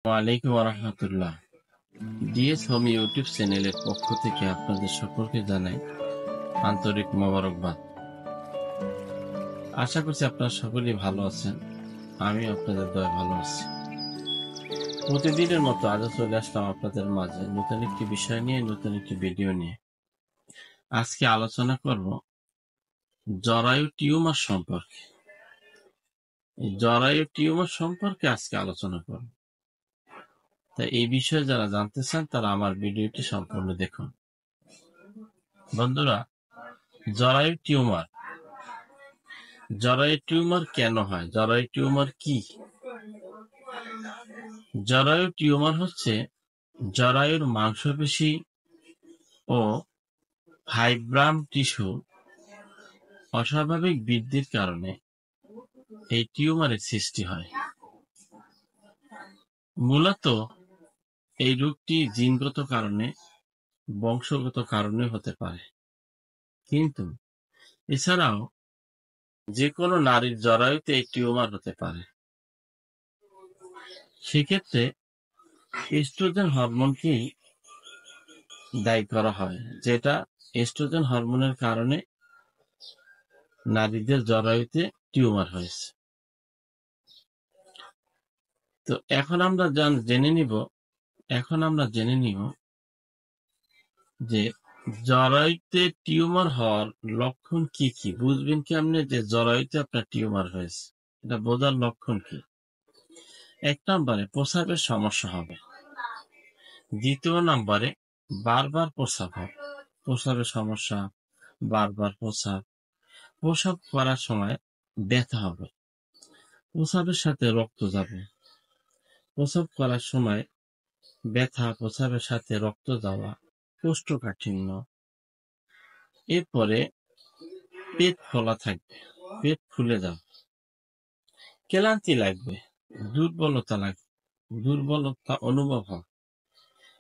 ওয়ালাইকুম রহমতুল্লাহ। DS home YouTube চ্যানেলের পক্ষ থেকে আপনাদের সকলকে জানাই আন্তরিক মোবারকবাদ। আশা করছি আপনারা সকলেই ভালো আছেন। আমি আপনাদের দয়ায় ভালো আছি। প্রতিদিনের মতো আজও চলে আসলাম আপনাদের মাঝে নতুন একটি বিষয় নিয়ে, নতুন একটি ভিডিও নিয়ে। আজকে আলোচনা করব জরায়ু টিউমার সম্পর্কে। জরায়ু টিউমার সম্পর্কে আজকে আলোচনা করব। তাই এই বিষয়ে যারা জানতে চান তারা আমার ভিডিওটি সম্পূর্ণ দেখুন। বন্ধুরা, জরায়ু টিউমার কেন হয়? জরায়ু টিউমার কি? জরায়ু টিউমার হচ্ছে জরায়ুর মাংসপেশি ও ফাইব্রাম টিস্যু অস্বাভাবিক বৃদ্ধির কারণে এই টিউমারের সৃষ্টি হয়। মূলত এই রোগটি জিনগত কারণে, বংশগত কারণে হতে পারে, কিন্তু এছাড়াও যে কোনো নারীর জরায়ুতে এই টিউমার হতে পারে। সেক্ষেত্রে এস্ট্রোজেন হরমোনকেই দায়ী করা হয়, যেটা এস্ট্রোজেন হরমোনের কারণে নারীদের জরায়ুতে টিউমার হয়েছে। তো এখন আমরা জেনে নিব যে জরায়ুতে টিউমার হওয়ার লক্ষণ কি কি। বুঝবেন কেমনে যে জরায়ুতে আপনার টিউমার হয়েছে? এটা বোঝার লক্ষণ কি? 1 নম্বরে প্রস্রাবের সমস্যা হবে। 2 নম্বরে বারবার প্রস্রাব হবে। প্রস্রাবের সমস্যা, বারবার প্রস্রাব করার সময় ব্যথা হবে, প্রস্রাবের সাথে রক্ত যাবে। প্রস্রাব করার সময় ব্যথা, প্রস্রাবের সাথে রক্ত যাওয়া, কোষ্ঠকাঠিন্য। এরপরে পেট ফোলা থাকবে, পেট ফুলে যাবে, ক্লান্তি লাগবে, দুর্বলতা অনুভব হবে।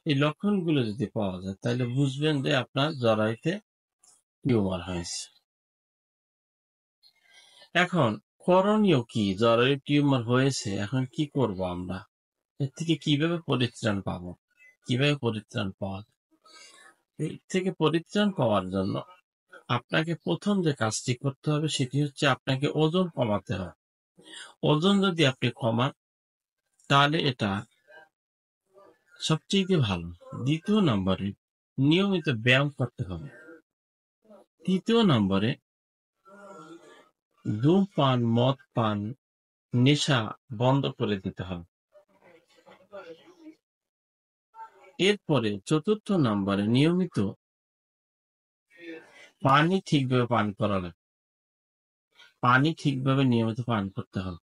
এই লক্ষণগুলো যদি পাওয়া যায় তাহলে বুঝবেন যে আপনার জরায়ুতে টিউমার হয়েছে। এখন করণীয় কি? জরায়ু টিউমার হয়েছে, এখন কি করব আমরা? এর থেকে কিভাবে পরিত্রাণ পাবো? কিভাবে পরিত্রাণ পাওয়া যায়? এর থেকে পরিত্রাণ পাওয়ার জন্য আপনাকে প্রথম যে কাজটি করতে হবে সেটি হচ্ছে আপনাকে ওজন কমাতে হবে। ওজন যদি আপনি কমান তাহলে এটা সবচেয়ে ভালো। 2 নম্বরে নিয়মিত ব্যায়াম করতে হবে। 3 নম্বরে ধূমপান, মদ পান, নেশা বন্ধ করে দিতে হবে। এরপরে 4 নম্বরে নিয়মিত পানি ঠিকভাবে পান করা লাগবে। নিয়মিত পান করতে হবে।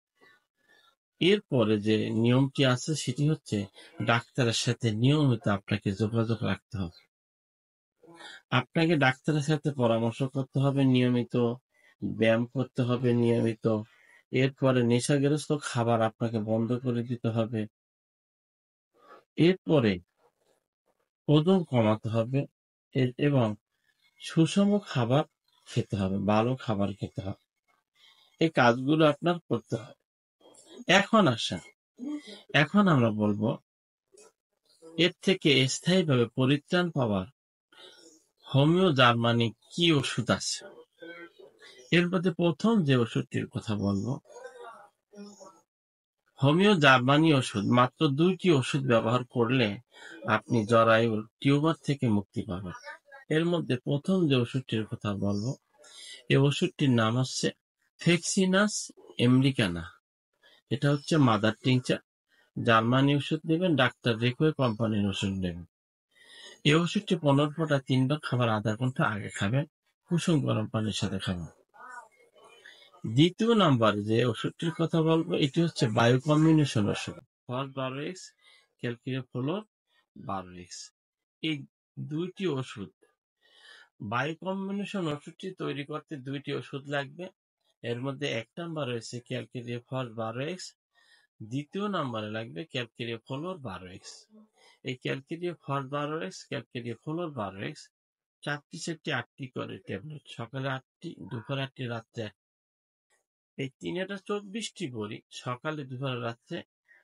এরপরে যে নিয়মটি আছে সেটি হচ্ছে ডাক্তারের সাথে নিয়মিত আপনাকে যোগাযোগ রাখতে হবে। আপনাকে ডাক্তারের সাথে পরামর্শ করতে হবে, নিয়মিত ব্যায়াম করতে হবে নিয়মিত। এরপরে নেশাগ্রস্ত খাবার আপনাকে বন্ধ করে দিতে হবে। এরপরে ওজন কমাতে হবে এবং সুষম খাবার খেতে হবে, ভালো খাবার খেতে হবে। এই কাজগুলো আপনার করতে হবে। এখন আমরা বলবো এর থেকে স্থায়ীভাবে পরিত্রাণ পাওয়ার হোমিও জার্মানি কি ওষুধ আছে। এর মধ্যে প্রথম যে ওষুধটির কথা বলবো হোমিও জার্মানি ওষুধ। মাত্র 2টি ওষুধ ব্যবহার করলে আপনি জরায়ুর টিউমার থেকে মুক্তি পাবেন। এর মধ্যে প্রথম যে ওষুধটির কথা বলবো, এই ওষুধটির নাম হচ্ছে ফ্লেক্সিনাস আমেরিকানা। এটা হচ্ছে মাদার টিংচার। জার্মানি ওষুধ নেবেন, ডাক্তার রেকোয়ে কোম্পানির ওষুধ নেবেন। এই ওষুধটি 15 ফোঁটা 3 বার খাবার আধা ঘন্টা আগে খাবেন, কুসুম গরম পানির সাথে খাবেন। 2 নম্বর যে ওষুধটির কথা বলবো এটি হচ্ছে বায়ো কম্বিনেশন ওষুধ, ফসফরাস, ক্যালসিফেরল, বারোএক্স। এই 2টি ওষুধ, বায়ো কম্বিনেশন ওষুধটি তৈরি করতে 2টি ওষুধ লাগবে। এর মধ্যে 1 নম্বর রয়েছে ক্যালসিফেরল বারোএক্স, 2 নম্বরে লাগবে ক্যালসিফেরল বারোএক্স। এই ক্যালসিফেরল বারোএক্স 4টি 8টি করে ট্যাবলেট, সকালে 8টি, দুপুরে 8টি, রাত্রে 8টি। এই 3 24টি বড়ি, সকালে, দুপুরে, রাত্রে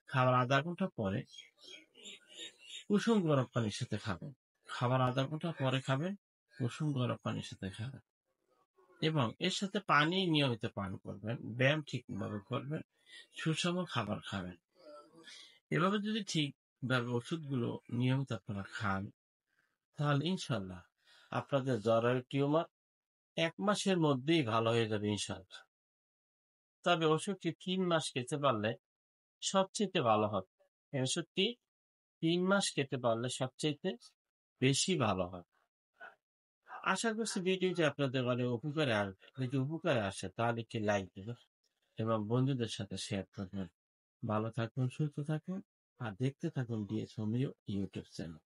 খাবার ০.৫ ঘন্টা পরে কুসুম গরম পানির সাথে খাবেন। খাবার ০.৫ ঘন্টা পরে খাবেন, কুসুম গরম পানির সাথে খাবেন এবং এর সাথে পানি নিয়মিত পান করবেন, ব্যায়াম ঠিকভাবে করবেন, সুষম খাবার খাবেন। এভাবে যদি ঠিকভাবে ওষুধগুলো নিয়মিত আপনারা খান, তাহলে ইনশাল্লাহ আপনাদের জরায়ু টিউমার ১ মাসের মধ্যেই ভালো হয়ে যাবে ইনশাল্লাহ। তবে ওষুধটি ৩ মাস খেতে পারলে সবচেয়ে ভালো হবে। এই ওষুধটি ৩ মাস খেতে পারলে সবচাইতে বেশি ভালো হয়। আশা করছি ভিডিওটি আপনাদের অনেক উপকারে আসবে। যদি উপকারে আসে তাহলে একটি লাইক দেবেন এবং বন্ধুদের সাথে শেয়ার করবেন। ভালো থাকুন, সুস্থ থাকুন আর দেখতে থাকুন ডিএস হোমিও ইউটিউব চ্যানেল।